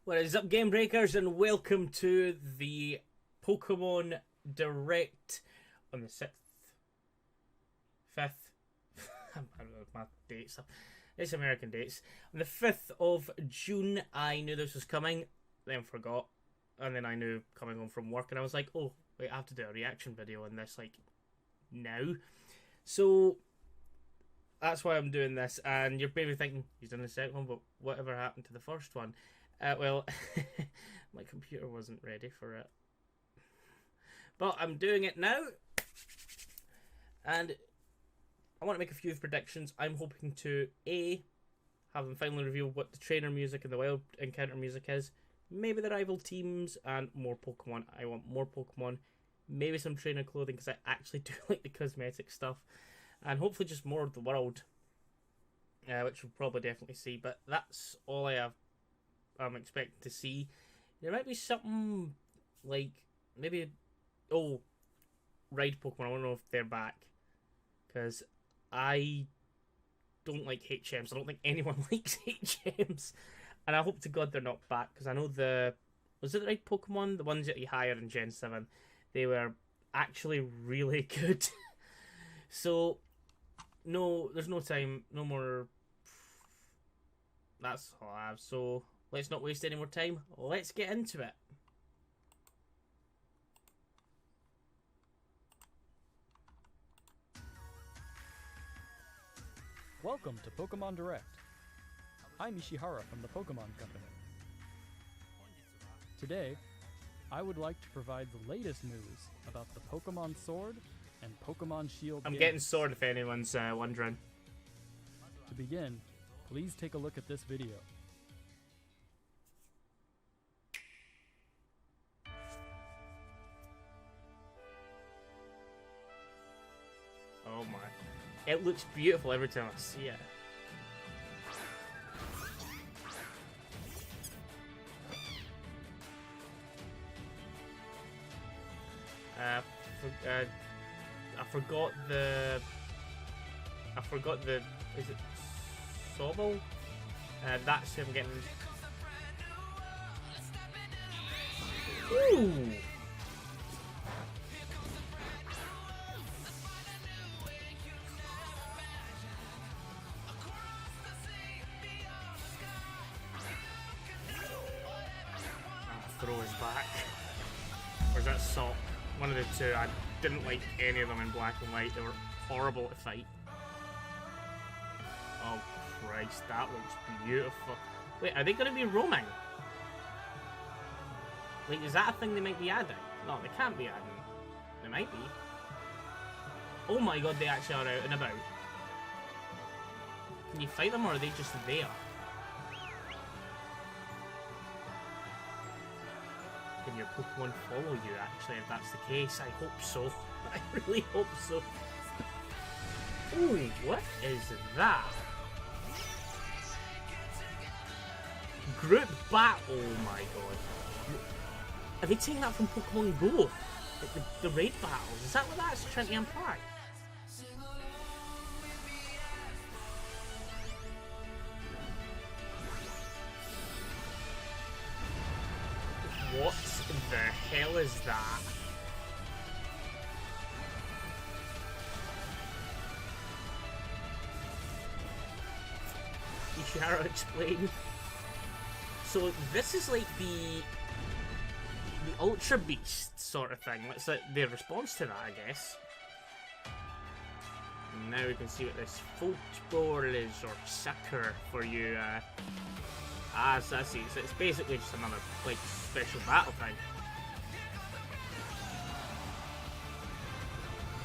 What is up, Game Breakers, and welcome to the Pokemon Direct on the 6th, 5th, I don't know my dates, it's American dates. On the 5th of June, I knew this was coming, then forgot, and then I knew coming home from work, and I was like, oh, wait, I have to do a reaction video on this, like, now. So, that's why I'm doing this, and you're maybe thinking, he's done the second one, but whatever happened to the first one? Well, my computer wasn't ready for it. But I'm doing it now. And I want to make a few predictions. I'm hoping to, A, have them finally reveal what the trainer music and the wild encounter music is. Maybe the rival teams and more Pokemon. I want more Pokemon. Maybe some trainer clothing because I actually do like the cosmetic stuff. And hopefully just more of the world. Which we'll probably definitely see. But that's all I'm expecting to see. There might be something like maybe Ride Pokemon. I don't know if they're back because I don't like HMs. I don't think anyone likes HMs, and I hope to God they're not back because I know was it the Ride Pokemon, the ones that you hire in Gen 7, they were actually really good. So no, there's no time, no more. That's all I have. So let's not waste any more time. Let's get into it. Welcome to Pokemon Direct. I'm Ishihara from the Pokemon Company. Today, I would like to provide the latest news about the Pokemon Sword and Pokemon Shield I'm games. getting Sword if anyone's wondering. To begin, please take a look at this video. Oh my. It looks beautiful every time I see it. I forgot the. Is it Sobble? That's him getting. Ooh! Throw his back. Or is that Salt? One of the two. I didn't like any of them in black and white. They were horrible to fight. Oh Christ, that looks beautiful. Wait, are they going to be roaming? Like, is that a thing they might be adding? No, they can't be adding. They might be. Oh my God, they actually are out and about. Can you fight them or are they just there? Can your Pokemon follow you, actually, if that's the case? I hope so. I really hope so. Ooh, what is that? Group Battle, oh my God. Are they taking that from Pokemon Go? Like the raid battles? Is that what that's trying to imply? What the hell is that? Ishihara, explain. So this is like the Ultra Beast sort of thing. That's like their response to that, I guess. And now we can see what this Football is, or Sucker for you. So I see. So it's basically just another like special battle thing.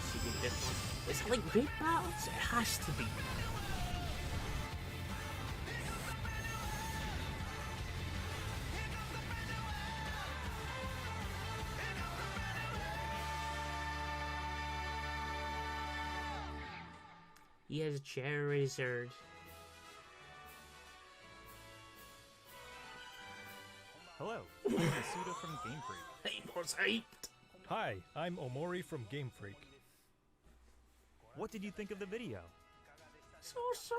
See the difference. Is it like great battles? It has to be. He has a Charizard. Hello, I'm Masuda from Game Freak. Hey, was hyped. Hi, I'm Omori from Game Freak. What did you think of the video? So awesome.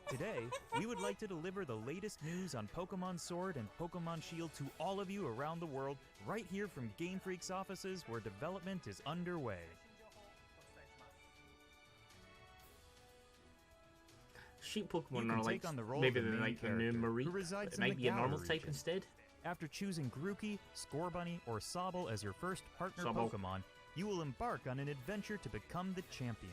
Today, we would like to deliver the latest news on Pokemon Sword and Pokemon Shield to all of you around the world, right here from Game Freak's offices where development is underway. Sheep You Pokemon can are like take on the role maybe of the they're main like the new character, Marie. who resides It in might the be a Galar normal type region. instead. After choosing Grookey, Scorbunny, or Sobble as your first partner Sobble. Pokemon, you will embark on an adventure to become the champion.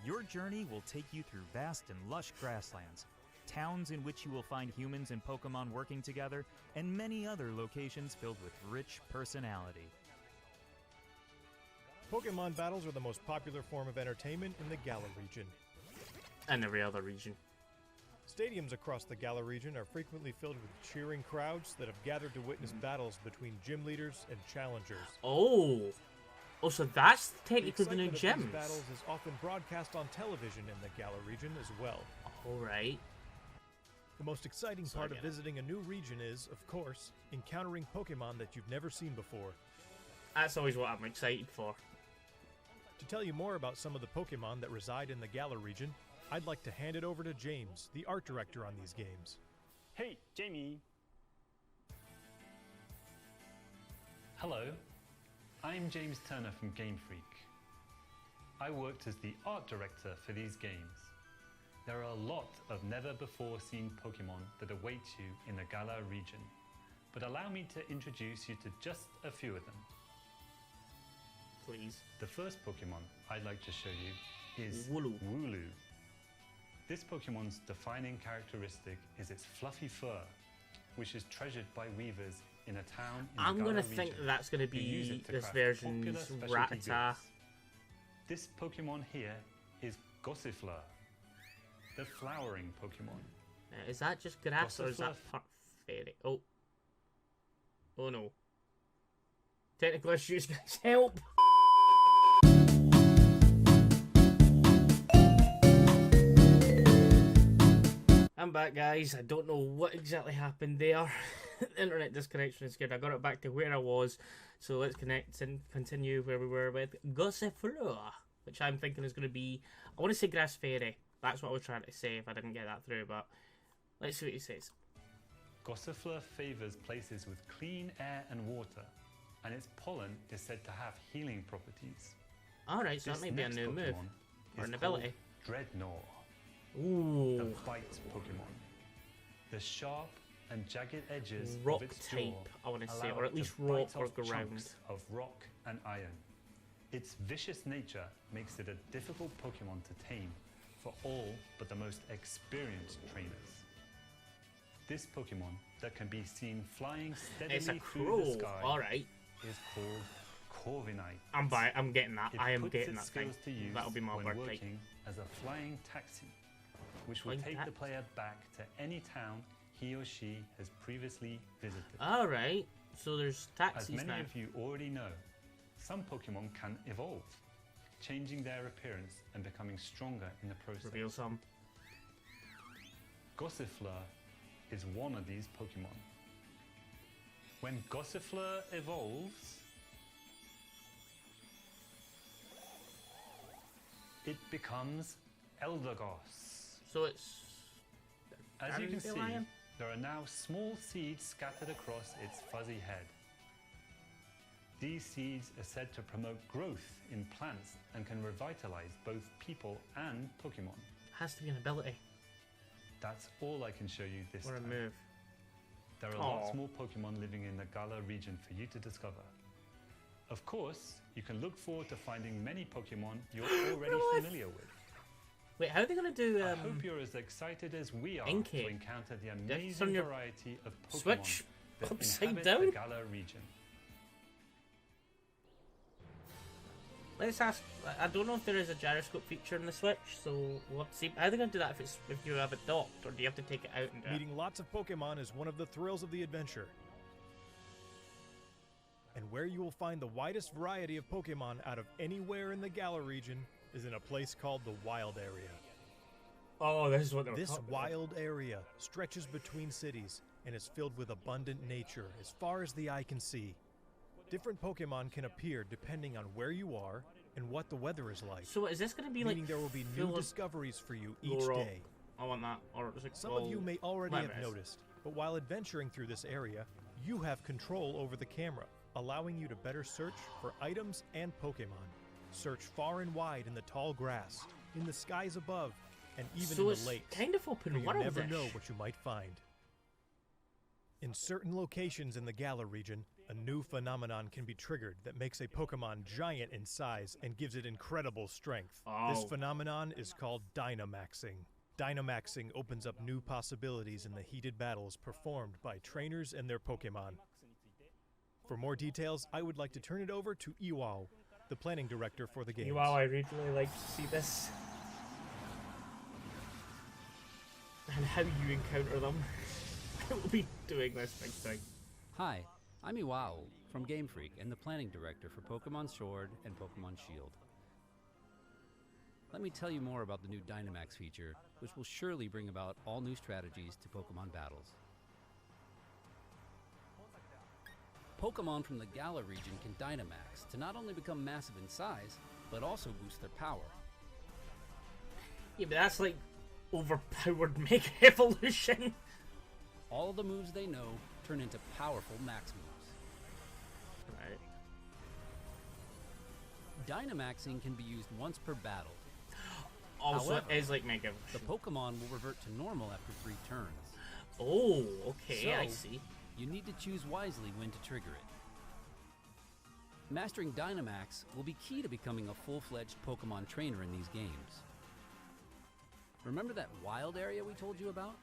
Your journey will take you through vast and lush grasslands, towns in which you will find humans and Pokemon working together, and many other locations filled with rich personality. Pokemon battles are the most popular form of entertainment in the Galar region. And every other region. Stadiums across the Galar region are frequently filled with cheering crowds that have gathered to witness battles between gym leaders and challengers. Oh, so that's The technically the new excitement of these gyms. battles is often broadcast on television in the Galar region as well. All right. The most exciting So I part of get it. visiting a new region is, of course, encountering Pokemon that you've never seen before. That's always what I'm excited for. To tell you more about some of the Pokemon that reside in the Galar region, I'd like to hand it over to James, the art director on these games. Hey, Jamie. Hello, I'm James Turner from Game Freak. I worked as the art director for these games. There are a lot of never-before-seen Pokemon that await you in the Galar region, but allow me to introduce you to just a few of them. Please. The first Pokemon I'd like to show you is Wooloo. Wooloo. This Pokemon's defining characteristic is its fluffy fur, which is treasured by weavers in a town in the I'm Galar gonna think region, that's gonna who use be it to this craft version's popular specialty Rattata. goods. This Pokemon here is Gossifleur, the flowering Pokemon. Is that just grass or is that Gossifleur. fairy? Oh. Oh no. Technical issues, guys. Help! I'm back, guys. I don't know what exactly happened there. Internet disconnection is good. I got it back to where I was. So let's connect and continue where we were with Gossifleur, which I'm thinking is going to be... I want to say Grass Fairy. That's what I was trying to say if I didn't get that through, but let's see what he says. Gossifleur favors places with clean air and water, and its pollen is said to have healing properties. Alright, so This that might be a next new move. Pokemon Or is an called ability. Dreadnought, the Ooh. bite Pokemon. The sharp and jagged edges Rock of its type, jaw I want to say, allow or it at least to bite rock or off ground. chunks of rock and iron. Its vicious nature makes it a difficult Pokemon to tame for all but the most experienced trainers. This Pokemon that can be seen flying steadily It's a through crow. the sky Alright. is called Corviknight. I'm getting that. It I am puts getting its that thing. skills to use That'll be my when bird type. working as a flying taxi, which will Flying take the taxi. player back to any town he or she has previously visited. Alright. So there's As taxis many now. of you already know, some Pokemon can evolve, changing their appearance and becoming stronger in the process. Reveal some. Gossifleur is one of these Pokemon. When Gossifleur evolves, it becomes Eldegoss. So it's... As you can see, Dandelion? there are now small seeds scattered across its fuzzy head. These seeds are said to promote growth in plants and can revitalize both people and Pokemon. Has to be an ability. That's all I can show you this Or a time. move. There are Aw. lots more Pokemon living in the Galar region for you to discover. Of course, you can look forward to finding many Pokemon you're already Really? familiar with. Wait, how are they going to do... I hope you're as excited as we are Inkay. to encounter the That's on amazing your variety of Pokemon Switch that upside inhabit down? the Galar region. Let's ask... I don't know if there is a gyroscope feature in the Switch, so we'll have to see. How are they going to do that if you have it docked, or do you have to take it out and do it? Meeting lots of Pokemon is one of the thrills of the adventure. And where you will find the widest variety of Pokemon out of anywhere in the Galar region is in a place called the Wild Area. Oh, this is what they're This talking about. wild area stretches between cities and is filled with abundant nature as far as the eye can see. Different Pokemon can appear depending on where you are and what the weather is like. So is this going to be like Meaning there will be new full of discoveries for you each Laurel. day. I want that. Or is it Some of you may already whatever have it is. noticed, but while adventuring through this area, you have control over the camera, allowing you to better search for items and Pokemon. Search far and wide in the tall grass, in the skies above, and even So in it's the lakes. kind of For open you world. never know what you might find. In certain locations in the Galar region, a new phenomenon can be triggered that makes a Pokemon giant in size and gives it incredible strength. This Oh. phenomenon is called Dynamaxing. Dynamaxing opens up new possibilities in the heated battles performed by trainers and their Pokemon. For more details, I would like to turn it over to Iwao, the planning director for the games. Wow, I really like to see this. And how you encounter them. I will be doing this big thing. Hi, I'm Iwao from Game Freak and the planning director for Pokemon Sword and Pokemon Shield. Let me tell you more about the new Dynamax feature, which will surely bring about all new strategies to Pokemon battles. Pokemon from the Galar region can Dynamax to not only become massive in size, but also boost their power. Yeah, but that's like overpowered Mega Evolution. All the moves they know turn into powerful max moves. Right. Dynamaxing can be used once per battle. Also, However, it is like Mega The Evolution. Pokemon will revert to normal after 3 turns. Oh, okay, I So- see. You need to choose wisely when to trigger it. Mastering Dynamax will be key to becoming a full-fledged Pokemon trainer in these games. Remember that wild area we told you about?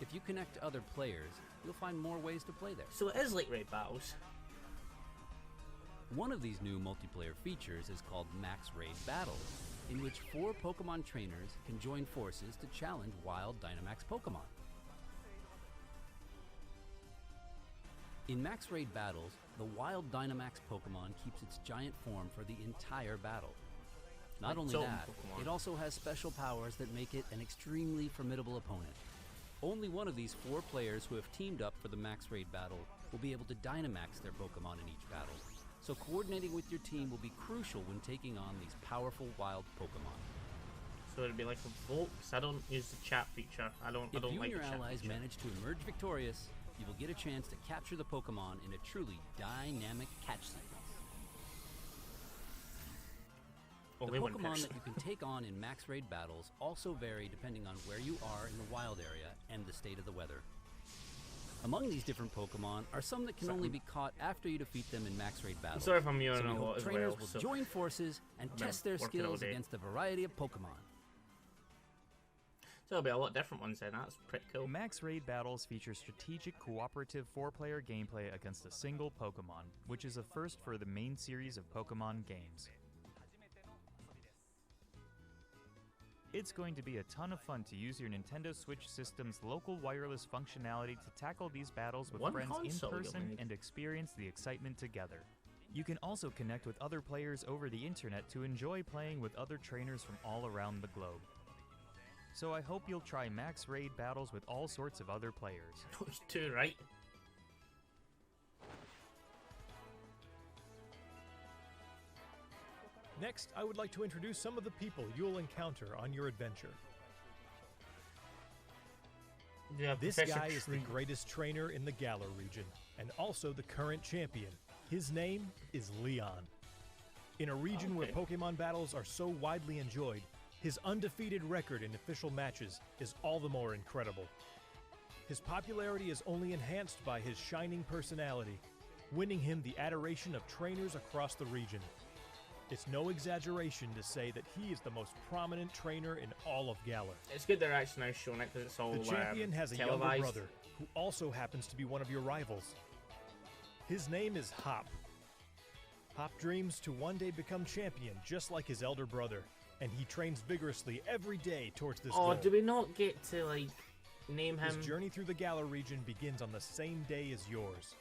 If you connect to other players, you'll find more ways to play there. So it is like Raid Battles. One of these new multiplayer features is called Max Raid Battles, in which 4 Pokemon trainers can join forces to challenge wild Dynamax Pokemon. In Max Raid Battles, the wild Dynamax Pokemon keeps its giant form for the entire battle. Not Like only Zone that, Pokemon. it also has special powers that make it an extremely formidable opponent. Only one of these 4 players who have teamed up for the Max Raid battle will be able to Dynamax their Pokemon in each battle. So coordinating with your team will be crucial when taking on these powerful wild Pokemon. So it'd be like a vote, because I don't use the chat feature. I don't If you like and your the chat allies feature. manage to emerge victorious, you will get a chance to capture the Pokemon in a truly dynamic catch sequence. Only The one Pokemon person. that you can take on in Max Raid battles also vary depending on where you are in the wild area and the state of the weather. Among these different Pokemon are some that can only be caught after you defeat them in Max Raid I'm battles. sorry if I'm So yawning we a lot hope as trainers well. will So join forces and I've been test their working all skills day. against a variety of Pokemon. there'll be a lot different ones then. That's pretty cool. Max Raid Battles feature strategic cooperative 4-player gameplay against a single Pokemon, which is a first for the main series of Pokemon games. It's going to be a ton of fun to use your Nintendo Switch system's local wireless functionality to tackle these battles with One friends in console you'll person need. and experience the excitement together. You can also connect with other players over the internet to enjoy playing with other trainers from all around the globe. So I hope you'll try Max Raid Battles with all sorts of other players. Those two, right? Next, I would like to introduce some of the people you'll encounter on your adventure. Yeah, This Professor guy is the Tree. greatest trainer in the Galar region, and also the current champion. His name is Leon. In a region where Okay. Pokemon battles are so widely enjoyed, his undefeated record in official matches is all the more incredible. His popularity is only enhanced by his shining personality, winning him the adoration of trainers across the region. It's no exaggeration to say that he is the most prominent trainer in all of Galar. It's good they're actually now showing it because it's all The champion has a younger televised. brother who also happens to be one of your rivals. His name is Hop. Hop dreams to one day become champion just like his elder brother, and he trains vigorously every day towards this Oh, goal. do we not get to like name him? His journey through the Galar region begins on the same day as yours.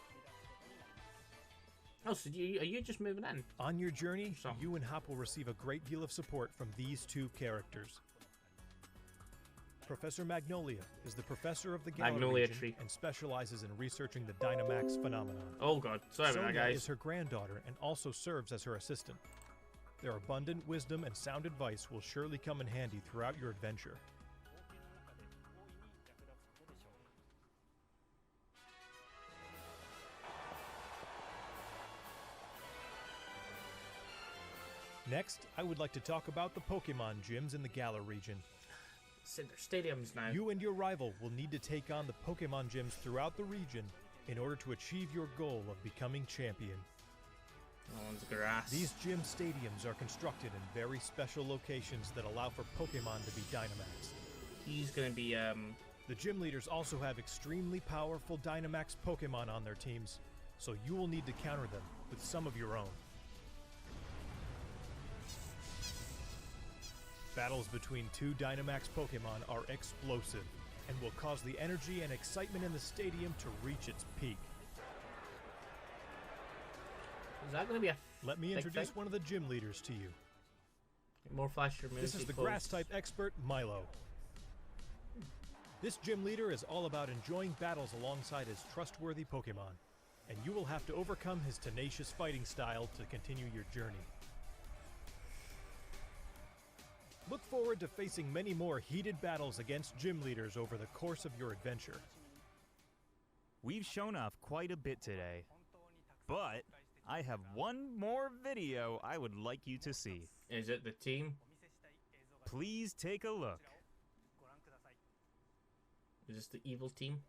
Oh, so are you just moving in? On your journey, Something. you and Hop will receive a great deal of support from these two characters. Professor Magnolia is the professor of the Galar Magnolia region tree. and specializes in researching the Dynamax phenomenon. Oh god, sorry about that, Sonia guys. is her granddaughter and also serves as her assistant. Their abundant wisdom and sound advice will surely come in handy throughout your adventure. Next, I would like to talk about the Pokemon gyms in the Galar region. It's in their stadiums now. You and your rival will need to take on the Pokemon gyms throughout the region in order to achieve your goal of becoming champion. That one's grass. These gym stadiums are constructed in very special locations that allow for Pokemon to be Dynamaxed. He's gonna be The gym leaders also have extremely powerful Dynamax Pokemon on their teams, so you will need to counter them with some of your own. Battles between two Dynamax Pokemon are explosive and will cause the energy and excitement in the stadium to reach its peak. Is that gonna be a Let me big introduce thing? one of the gym leaders to you. More flasher moves? This is the grass type expert, Milo. This gym leader is all about enjoying battles alongside his trustworthy Pokemon, and you will have to overcome his tenacious fighting style to continue your journey. Look forward to facing many more heated battles against gym leaders over the course of your adventure. We've shown off quite a bit today, but I have one more video I would like you to see. Is it the team? Please take a look. Is this the evil team?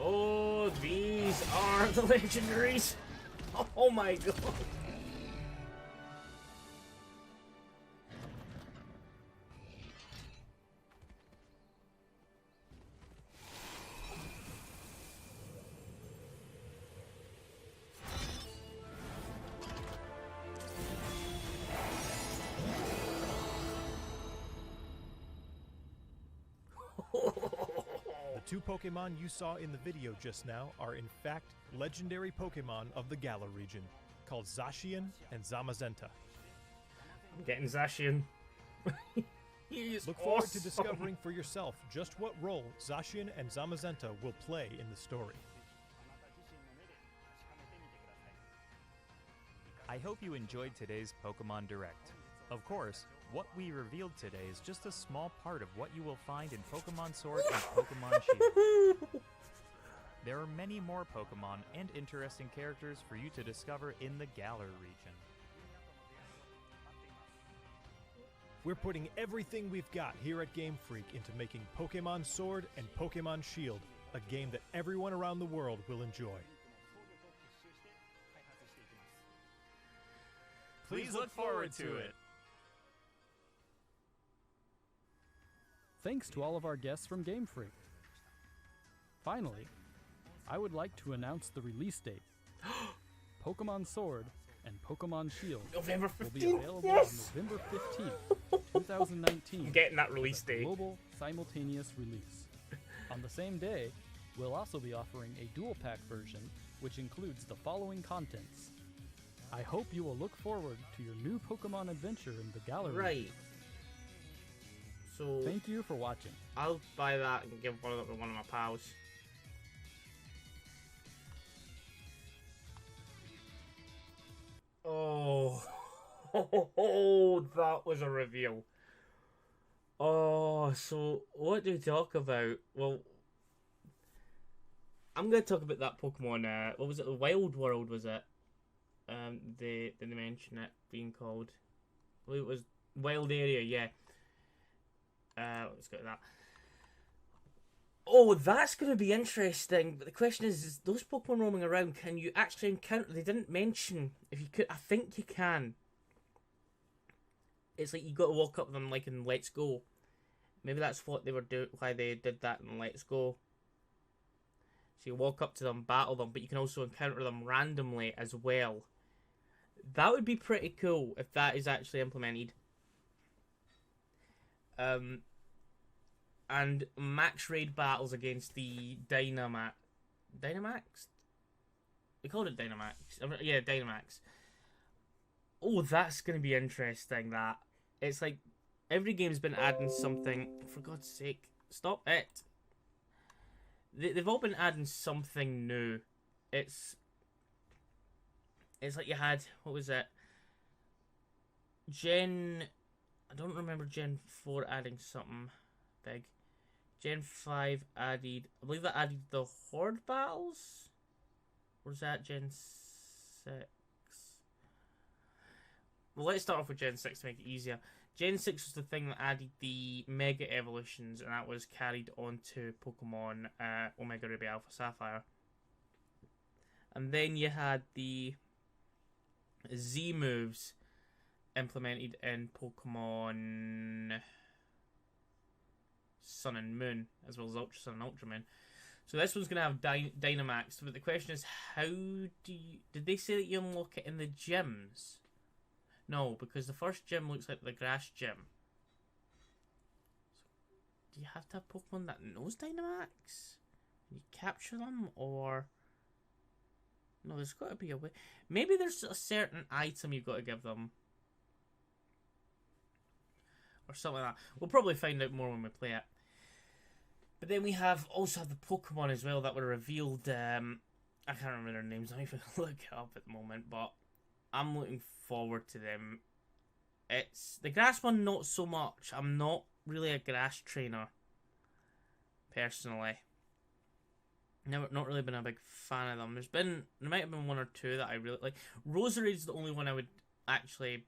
Oh, these are the legendaries. Oh my god. The two Pokemon you saw in the video just now are in fact legendary Pokemon of the Galar region, called Zacian and Zamazenta. I'm getting Zacian. He's Look forward to awesome. discovering for yourself just what role Zacian and Zamazenta will play in the story. I hope you enjoyed today's Pokemon Direct. Of course, what we revealed today is just a small part of what you will find in Pokemon Sword and Pokemon Shield. There are many more Pokemon and interesting characters for you to discover in the Galar region. We're putting everything we've got here at Game Freak into making Pokemon Sword and Pokemon Shield a game that everyone around the world will enjoy. Please look forward to it. Thanks to all of our guests from Game Freak. Finally, I would like to announce the release date. Pokemon Sword and Pokemon Shield November will be 15th. available Yes! on November 15th, 2019. I'm getting that release as a date. global simultaneous release. On the same day, we'll also be offering a dual pack version, which includes the following contents. I hope you will look forward to your new Pokemon adventure in the Galar region. Right. So Thank you for watching. I'll buy that and give one of them to one of my pals. Oh, that was a reveal. Oh, so what do we talk about? Well, I'm gonna talk about that Pokemon. What was it? The Wild World, was it? They mention it being called. I believe it was Wild Area. Yeah. Let's go to that. Oh, that's going to be interesting. But the question is those Pokemon roaming around, can you actually encounter? They didn't mention if you could. I think you can. It's like you got to walk up to them like in Let's Go. Maybe that's what they were doing. Why they did that in Let's Go. So you walk up to them, battle them, but you can also encounter them randomly as well. That would be pretty cool if that is actually implemented. And max raid battles against the Dynamax. They called it Dynamax. Yeah, Dynamax. Oh, that's going to be interesting, that. It's like, every game's been adding something. For God's sake, stop it. They've all been adding something new. It's like you had, what was it? I don't remember Gen 4 adding something big. Gen 5 added, I believe that added the Horde battles? Or was that Gen 6? Well, let's start off with Gen 6 to make it easier. Gen 6 was the thing that added the Mega Evolutions, and that was carried onto Pokemon Omega Ruby Alpha Sapphire. And then you had the Z moves implemented in Pokemon Sun and Moon, as well as Ultra Sun and Ultra Moon. So this one's going to have Dynamax, but the question is, how do you... Did they say that you unlock it in the gyms? No, because the first gym looks like the grass gym. So, do you have to have Pokemon that knows Dynamax? Can you capture them, or... No, there's got to be a way. Maybe there's a certain item you've got to give them. Or something like that. We'll probably find out more when we play it. But then we also have the Pokemon as well that were revealed. I can't remember their names. I'm even look it up at the moment, but I'm looking forward to them. It's the grass one, not so much. I'm not really a grass trainer, personally. Not really been a big fan of them. There might have been one or two that I really like. Roserade's the only one I would actually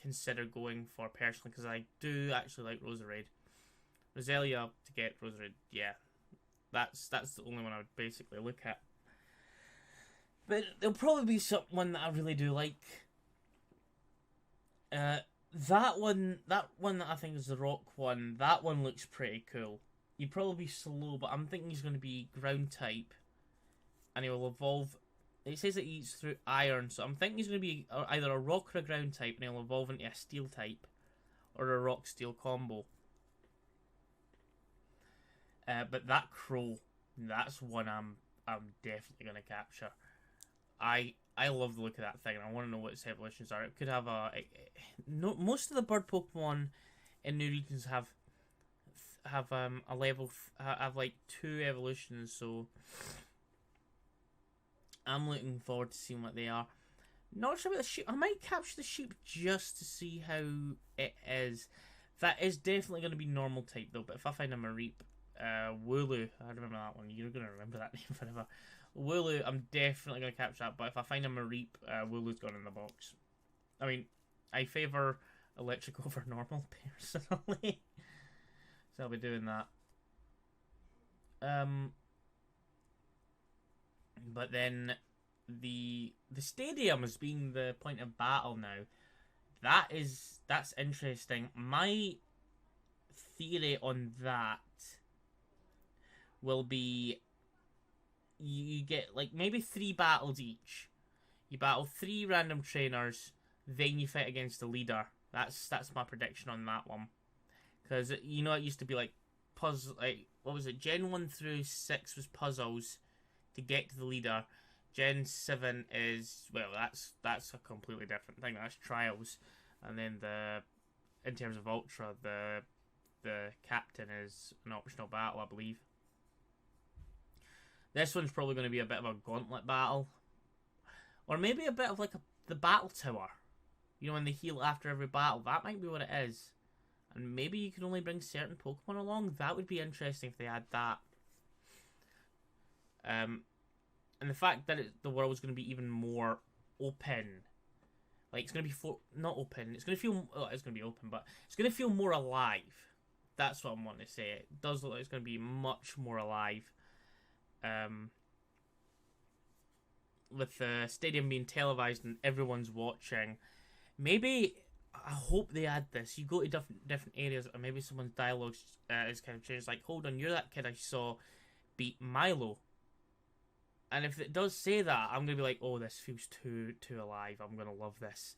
consider going for personally, because I do actually like Roserade. Roselia to get Roserade, yeah. That's the only one I would basically look at. But there'll probably be one that I really do like. That one that I think is the rock one, that one looks pretty cool. He'd probably be slow, but I'm thinking he's going to be ground type. And he will evolve. It says that he eats through iron, so I'm thinking he's going to be either a rock or a ground type, and he'll evolve into a steel type. Or a rock-steel combo. But that crow, that's one I'm definitely going to capture. I love the look of that thing, and I want to know what its evolutions are. It could have most of the bird Pokemon in New Regions have a level have like 2 evolutions, so I'm looking forward to seeing what they are. Not sure about the sheep. I might capture the sheep just to see how it is. That is definitely going to be normal type though, but if I find a Mareep, Wooloo, I remember that one. You're going to remember that name forever. Wooloo, I'm definitely going to capture that, but if I find a Mareep, Wooloo's gone in the box. I mean, I favour electric over normal, personally. So I'll be doing that. But then the stadium as being the point of battle now. That's interesting. My theory on that will be you get like maybe 3 battles each. You battle 3 random trainers, then you fight against the leader. That's my prediction on that one. Because, you know, it used to be like puzzle, like, what was it? Gen 1 through 6 was puzzles to get to the leader. Gen 7 is, well, that's a completely different thing. That's trials. And then in terms of Ultra, the captain is an optional battle, I believe. This one's probably going to be a bit of a gauntlet battle. Or maybe a bit of like the battle tower. You know, when they heal after every battle. That might be what it is. And maybe you can only bring certain Pokemon along. That would be interesting if they had that. And the fact that the world is going to be even more open. Like, it's going to be not open. It's going to feel... Oh, it's going to be open, but it's going to feel more alive. That's what I'm wanting to say. It does look like it's going to be much more alive. With the stadium being televised and everyone's watching. Maybe... I hope they add this. You go to different areas, or maybe someone's dialogue is kind of changed. Like, hold on, you're that kid I saw beat Milo. And if it does say that, I'm gonna be like, oh, this feels too alive. I'm gonna love this.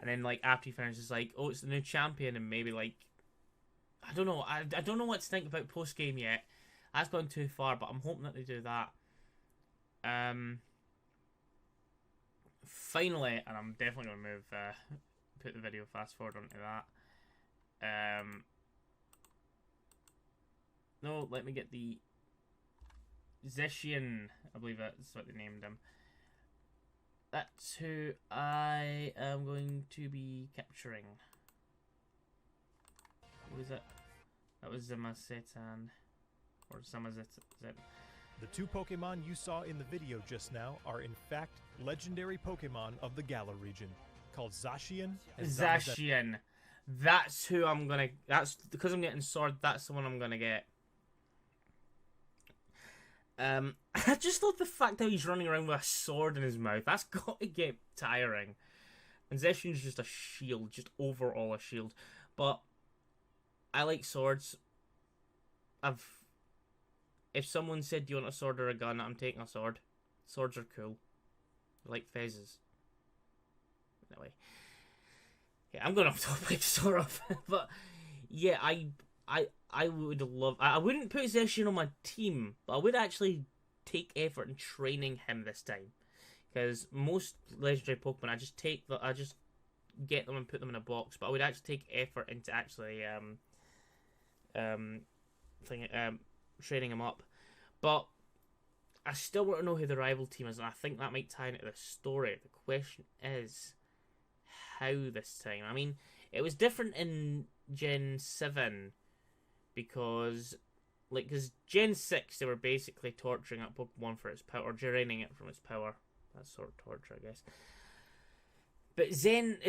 And then like after you finish, it's like, oh, it's the new champion, and maybe like, I don't know. I don't know what to think about post game yet. That's gone too far, but I'm hoping that they do that. Finally, and I'm definitely gonna move. Put the video fast forward onto that. No, let me get the Zacian, I believe that's what they named him. that's who I am going to be capturing. Who was it? That was Zamasetan. Or Zamazet. The 2 Pokemon you saw in the video just now are in fact legendary Pokemon of the Galar region, called Zacian and Zamazet. Zacian. That's who I'm gonna. That's because I'm getting Sword. That's the one I'm gonna get. I just thought the fact that he's running around with a sword in his mouth, that's got to get tiring. And Zacian's just a shield, just overall a shield. But I like swords. If someone said, "Do you want a sword or a gun?" I'm taking a sword. Swords are cool. I like fezzes. Anyway. Yeah, I'm gonna have to pick Sora off. But yeah, I would love. I wouldn't put Zacian on my team, but I would actually take effort in training him this time, because most legendary Pokemon I just get them and put them in a box. But I would actually take effort into actually training him up. But I still want to know who the rival team is, and I think that might tie into the story. The question is, how this time? I mean, it was different in Gen 7 because Gen 6 they were basically torturing that Pokemon for its power, or draining it from its power. That's sort of torture, I guess. But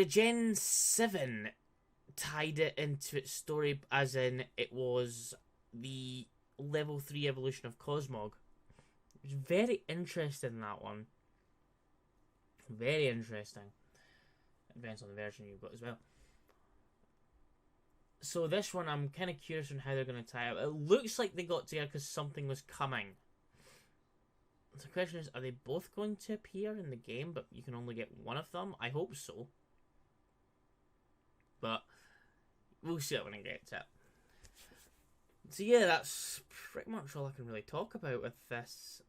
Gen 7 tied it into its story, as in it was the level 3 evolution of Cosmog. It was very interesting, that one. Very interesting. Depends on the version you've got as well. So this one, I'm kind of curious on how they're going to tie up. It looks like they got together because something was coming. The question is, are they both going to appear in the game, but you can only get one of them? I hope so. But we'll see it when it gets it. So yeah, that's pretty much all I can really talk about with this.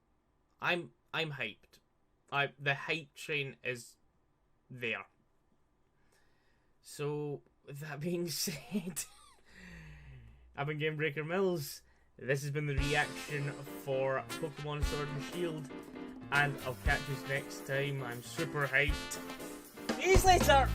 I'm hyped. The hype train is there. So with that being said, I've been Gamebreaker Mills. This has been the reaction for Pokemon Sword and Shield, and I'll catch you next time. I'm super hyped. See you later!